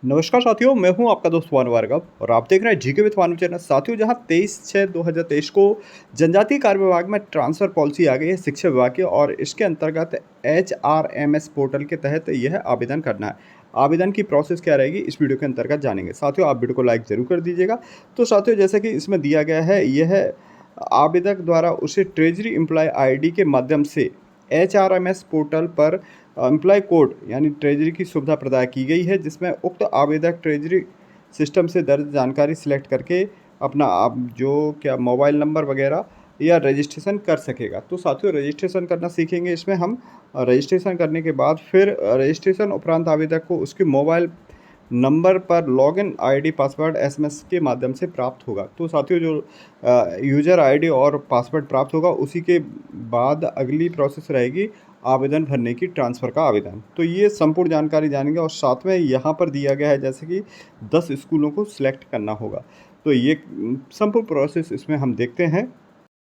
नमस्कार साथियों, मैं हूं आपका दोस्त भानु भार्गव और आप देख रहे हैं जीके विद भानु चैनल। साथियों, जहां 23/6/2023 को जनजातीय कार्य विभाग में ट्रांसफ़र पॉलिसी आ गई है शिक्षा विभाग की, और इसके अंतर्गत एचआरएमएस पोर्टल के तहत यह आवेदन करना है। आवेदन की प्रोसेस क्या रहेगी, इस वीडियो के अंतर्गत जानेंगे। साथियों, आप वीडियो को लाइक ज़रूर कर दीजिएगा। तो साथियों, जैसे कि इसमें दिया गया है, यह आवेदक द्वारा उसे ट्रेजरी एम्प्लॉय आईडी के माध्यम से एचआरएमएस पोर्टल पर एम्प्लॉय कोड यानी ट्रेजरी की सुविधा प्रदान की गई है, जिसमें उक्त आवेदक ट्रेजरी सिस्टम से दर्ज जानकारी सिलेक्ट करके अपना आप जो क्या मोबाइल नंबर वगैरह या रजिस्ट्रेशन कर सकेगा। तो साथियों, रजिस्ट्रेशन करना सीखेंगे इसमें हम। रजिस्ट्रेशन करने के बाद फिर रजिस्ट्रेशन उपरांत आवेदक को उसके मोबाइल नंबर पर लॉगिन आईडी पासवर्ड एसएमएस के माध्यम से प्राप्त होगा। तो साथियों, जो यूज़र आईडी और पासवर्ड प्राप्त होगा, उसी के बाद अगली प्रोसेस रहेगी आवेदन भरने की, ट्रांसफ़र का आवेदन। तो ये संपूर्ण जानकारी जानेंगे, और साथ में यहाँ पर दिया गया है जैसे कि 10 स्कूलों को सिलेक्ट करना होगा। तो ये संपूर्ण प्रोसेस इसमें हम देखते हैं।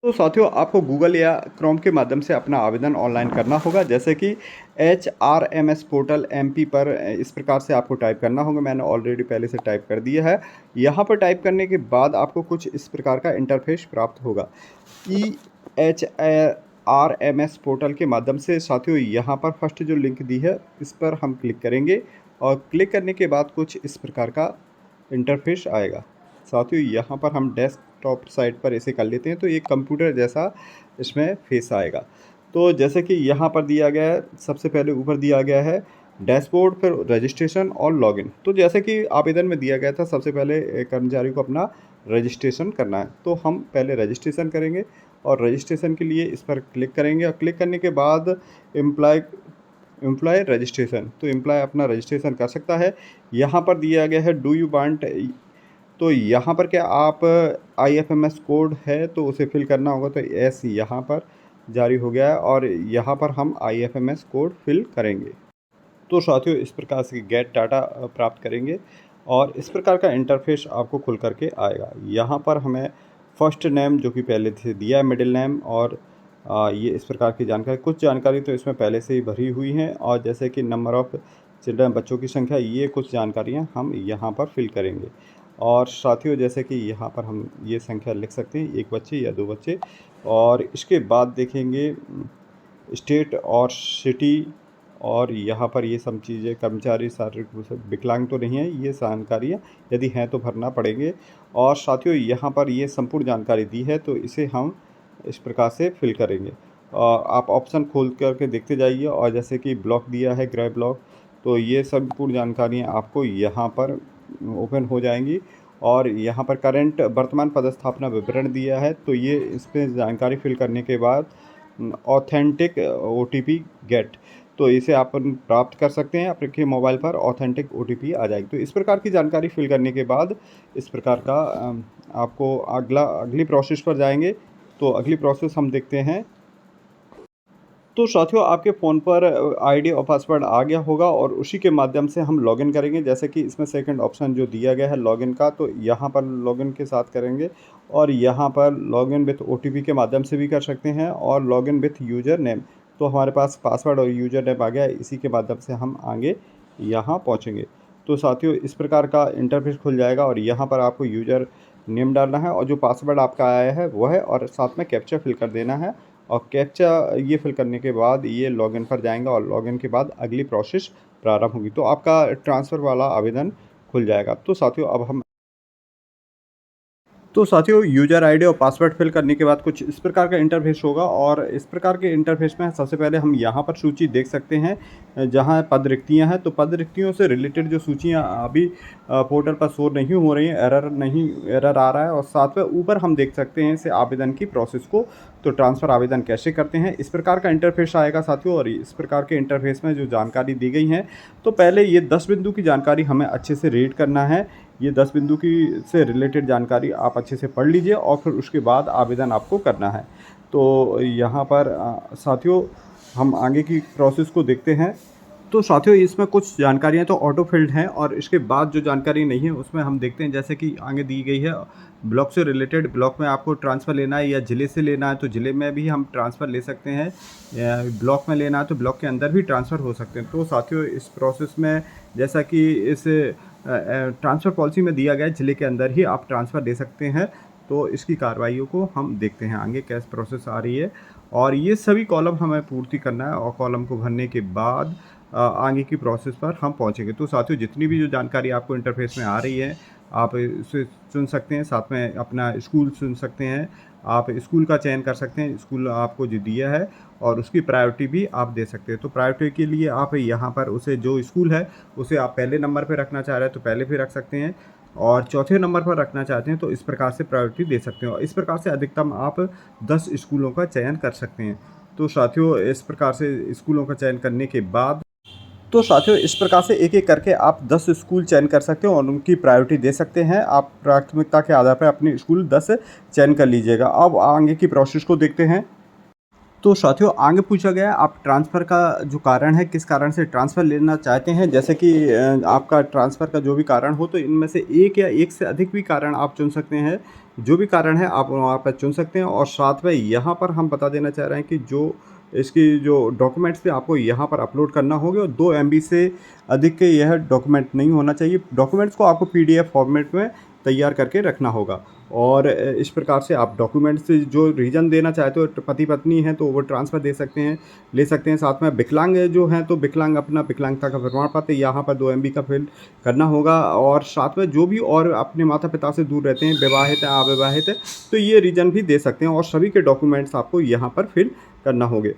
तो साथियों, आपको गूगल या क्रोम के माध्यम से अपना आवेदन ऑनलाइन करना होगा, जैसे कि एचआरएमएस पोर्टल एमपी पर इस प्रकार से आपको टाइप करना होगा। मैंने ऑलरेडी पहले से टाइप कर दिया है। यहाँ पर टाइप करने के बाद आपको कुछ इस प्रकार का इंटरफेस प्राप्त होगा। एचआरएमएस पोर्टल के माध्यम से साथियों, यहाँ पर फर्स्ट जो लिंक दी है, इस पर हम क्लिक करेंगे, और क्लिक करने के बाद कुछ इस प्रकार का इंटरफेस आएगा। साथियों, यहाँ पर हम डेस्कटॉप साइट पर इसे कर लेते हैं, तो एक कंप्यूटर जैसा इसमें फेस आएगा। तो जैसे कि यहाँ पर दिया गया है, सबसे पहले ऊपर दिया गया है डैशबोर्ड, फिर रजिस्ट्रेशन और लॉगिन। तो जैसे कि आवेदन में दिया गया था, सबसे पहले कर्मचारी को अपना रजिस्ट्रेशन करना है। तो हम पहले रजिस्ट्रेशन करेंगे, और रजिस्ट्रेशन के लिए इस पर क्लिक करेंगे, और क्लिक करने के बाद एम्प्लॉय रजिस्ट्रेशन, तो एम्प्लॉय अपना रजिस्ट्रेशन कर सकता है। यहाँ पर दिया गया है डू यू वांट, तो यहाँ पर क्या आप आईएफएमएस कोड है तो उसे फिल करना होगा। तो एस यहाँ पर जारी हो गया है, और यहाँ पर हम आईएफएमएस कोड फिल करेंगे। तो साथियों, इस प्रकार से गेट डाटा प्राप्त करेंगे, और इस प्रकार का इंटरफेस आपको खुल करके आएगा। यहाँ पर हमें फर्स्ट नेम जो कि पहले से दिया है, मिडिल नेम, और ये इस प्रकार की जानकारी, कुछ जानकारी तो इसमें पहले से ही भरी हुई हैं, और जैसे कि नंबर ऑफ़ चिल्ड्रन, बच्चों की संख्या, ये कुछ जानकारियाँ हम यहाँ पर फिल करेंगे। और साथियों, जैसे कि यहाँ पर हम ये संख्या लिख सकते हैं, 1 बच्चे या 2 बच्चे। और इसके बाद देखेंगे स्टेट और सिटी, और यहाँ पर ये सब चीज़ें, कर्मचारी शारीरिक रूप से विकलांग तो नहीं है, ये जानकारियाँ यदि हैं तो भरना पड़ेंगे। और साथियों, यहाँ पर ये संपूर्ण जानकारी दी है, तो इसे हम इस प्रकार से फिल करेंगे। आप ऑप्शन खोल करके देखते जाइए, और जैसे कि ब्लॉक दिया है, गृह ब्लॉक, तो ये संपूर्ण जानकारियाँ आपको यहाँ पर ओपन हो जाएंगी। और यहाँ पर करंट वर्तमान पदस्थापना विवरण दिया है, तो ये इसमें जानकारी फिल करने के बाद ऑथेंटिक ओटीपी गेट, तो इसे आप प्राप्त कर सकते हैं आपके मोबाइल पर, ऑथेंटिक ओटीपी आ जाएगी। तो इस प्रकार की जानकारी फिल करने के बाद इस प्रकार का आपको अगली प्रोसेस पर जाएंगे। तो अगली प्रोसेस हम देखते हैं। तो साथियों, आपके फ़ोन पर आईडी और पासवर्ड आ गया होगा, और उसी के माध्यम से हम लॉगिन करेंगे। जैसे कि इसमें सेकंड ऑप्शन जो दिया गया है लॉगिन का, तो यहाँ पर लॉगिन के साथ करेंगे, और यहाँ पर लॉगिन विथ ओटीपी के माध्यम से भी कर सकते हैं, और लॉगिन विथ यूज़र नेम। तो हमारे पास पासवर्ड और यूज़र नेम आ गया, इसी के माध्यम से हम आगे यहाँ पहुँचेंगे। तो साथियों, इस प्रकार का इंटरफेस खुल जाएगा, और यहाँ पर आपको यूज़र नेम डालना है, और जो पासवर्ड आपका आया है वो है, और साथ में कैप्चा फिल कर देना है। और कैप्चा ये फिल करने के बाद ये लॉगिन पर जाएंगे, और लॉगिन के बाद अगली प्रोसेस प्रारंभ होगी। तो आपका ट्रांसफ़र वाला आवेदन खुल जाएगा। तो साथियों, यूज़र आईडी और पासवर्ड फिल करने के बाद कुछ इस प्रकार का इंटरफेस होगा, और इस प्रकार के इंटरफेस में सबसे पहले हम यहाँ पर सूची देख सकते हैं, जहाँ पद रिक्तियाँ हैं। तो पद रिक्तियों से रिलेटेड जो सूचियाँ अभी पोर्टल पर शो नहीं हो रही हैं, एरर आ रहा है। और साथ में ऊपर हम देख सकते हैं इसे आवेदन की प्रोसेस को, तो ट्रांसफ़र आवेदन कैसे करते हैं, इस प्रकार का इंटरफेस आएगा साथियों। और इस प्रकार के इंटरफेस में जो जानकारी दी गई है, तो पहले ये 10 बिंदु की जानकारी हमें अच्छे से रीड करना है। ये 10 बिंदु की से रिलेटेड जानकारी आप अच्छे से पढ़ लीजिए, और फिर उसके बाद आवेदन आपको करना है। तो यहाँ पर साथियों, हम आगे की प्रोसेस को देखते हैं। तो साथियों, इसमें कुछ जानकारियाँ तो ऑटो फिल्ड हैं, और इसके बाद जो जानकारी नहीं है उसमें हम देखते हैं। जैसे कि आगे दी गई है ब्लॉक से रिलेटेड, ब्लॉक में आपको ट्रांसफ़र लेना है, या ज़िले से लेना है तो ज़िले में भी हम ट्रांसफ़र ले सकते हैं, या ब्लॉक में लेना है तो ब्लॉक के अंदर भी ट्रांसफ़र हो सकते हैं। तो साथियों, इस प्रोसेस में जैसा कि इस ट्रांसफ़र पॉलिसी में दिया गया है ज़िले के अंदर ही आप ट्रांसफ़र दे सकते हैं। तो इसकी कार्रवाइयों को हम देखते हैं आगे कैसे प्रोसेस आ रही है, और ये सभी कॉलम हमें पूर्ति करना है और कॉलम को भरने के बाद आगे की प्रोसेस पर हम पहुँचेंगे। तो साथियों, जितनी भी जो जानकारी आपको इंटरफ़ेस में आ रही है, आप इसे चुन सकते हैं, साथ में अपना स्कूल चुन सकते हैं। आप स्कूल का चयन कर सकते हैं, स्कूल आपको जो दिया है, और उसकी प्रायोरिटी भी आप दे सकते हैं। तो प्रायोरिटी के लिए आप यहाँ पर उसे जो स्कूल है, उसे आप पहले नंबर पे रखना चाह रहे हैं तो पहले पे रख सकते हैं, और चौथे नंबर पर रखना चाहते हैं तो इस प्रकार से प्रायोरिटी दे सकते हैं, और इस प्रकार से अधिकतम आप 10 स्कूलों का चयन कर सकते हैं। तो साथियों, इस प्रकार से स्कूलों का चयन करने के बाद, तो साथियों, इस प्रकार से एक-एक करके आप 10 स्कूल चयन कर सकते हो और उनकी प्रायोरिटी दे सकते हैं। आप प्राथमिकता के आधार पर अपने स्कूल 10 चयन कर लीजिएगा। अब आगे की प्रोसेस को देखते हैं। तो साथियों, आगे पूछा गया है आप ट्रांसफ़र का जो कारण है, किस कारण से ट्रांसफ़र लेना चाहते हैं। जैसे कि आपका ट्रांसफ़र का जो भी कारण हो, तो इनमें से एक या एक से अधिक भी कारण आप चुन सकते हैं। जो भी कारण है आप वहाँ पर चुन सकते हैं, और साथ में यहाँ पर हम बता देना चाह रहे हैं कि जो इसकी जो डॉक्यूमेंट्स थे आपको यहाँ पर अपलोड करना होगा, और 2 MB से अधिक के यह डॉक्यूमेंट नहीं होना चाहिए। डॉक्यूमेंट्स को आपको PDF फॉर्मेट में तैयार करके रखना होगा, और इस प्रकार से आप डॉक्यूमेंट्स से जो रीज़न देना चाहते हो, पति पत्नी हैं तो वो ट्रांसफ़र दे सकते हैं, ले सकते हैं। साथ में विकलांग जो हैं तो विकलांग अपना विकलांगता का प्रमाण पत्र यहाँ पर 2 MB का फिल करना होगा, और साथ में जो भी और अपने माता पिता से दूर रहते हैं, विवाहित हैं, अविवाहित हैं, तो ये रीज़न भी दे सकते हैं, और सभी के डॉक्यूमेंट्स आपको यहाँ पर फिल करना होंगे।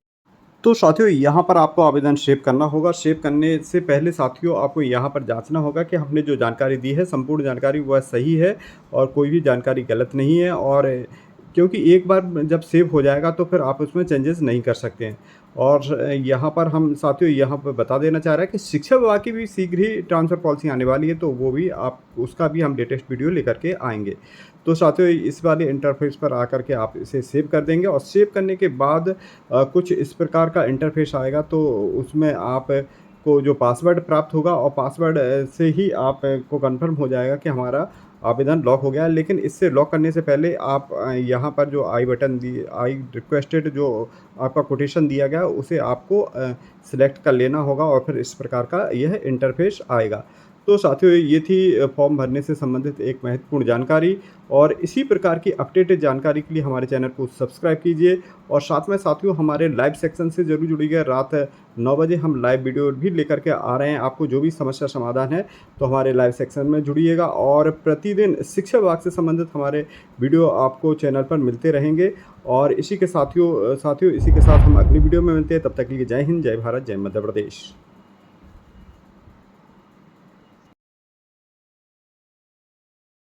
तो साथियों, यहाँ पर आपको आवेदन सेव करना होगा। सेव करने से पहले साथियों, आपको यहाँ पर जाँचना होगा कि हमने जो जानकारी दी है, संपूर्ण जानकारी वह सही है और कोई भी जानकारी गलत नहीं है। और क्योंकि एक बार जब सेव हो जाएगा तो फिर आप उसमें चेंजेस नहीं कर सकते हैं। और यहाँ पर हम साथियों यहाँ पर बता देना चाह रहे हैं कि शिक्षा विभाग की भी शीघ्र ही ट्रांसफ़र पॉलिसी आने वाली है, तो वो भी आप उसका भी हम लेटेस्ट वीडियो लेकर के आएँगे। तो साथियों, इस वाले इंटरफ़ेस पर आकर के आप इसे सेव कर देंगे, और सेव करने के बाद कुछ इस प्रकार का इंटरफ़ेस आएगा। तो उसमें आप को जो पासवर्ड प्राप्त होगा, और पासवर्ड से ही आप को कन्फर्म हो जाएगा कि हमारा आवेदन लॉक हो गया है। लेकिन इससे लॉक करने से पहले आप यहाँ पर जो आई बटन आई रिक्वेस्टेड जो आपका कोटेशन दिया गया है, उसे आपको सिलेक्ट कर लेना होगा, और फिर इस प्रकार का यह इंटरफ़ेस आएगा। तो साथियों, ये थी फॉर्म भरने से संबंधित एक महत्वपूर्ण जानकारी, और इसी प्रकार की अपडेटेड जानकारी के लिए हमारे चैनल को सब्सक्राइब कीजिए, और साथ में साथियों, हमारे लाइव सेक्शन से ज़रूर जुड़िएगा। रात 9 बजे हम लाइव वीडियो भी लेकर के आ रहे हैं। आपको जो भी समस्या समाधान है तो हमारे लाइव सेक्शन में जुड़िएगा, और प्रतिदिन शिक्षा विभाग से संबंधित हमारे वीडियो आपको चैनल पर मिलते रहेंगे। और इसी के साथियों इसी के साथ हम अगली वीडियो में मिलते हैं। तब तक के लिए जय हिंद, जय भारत, जय मध्य प्रदेश।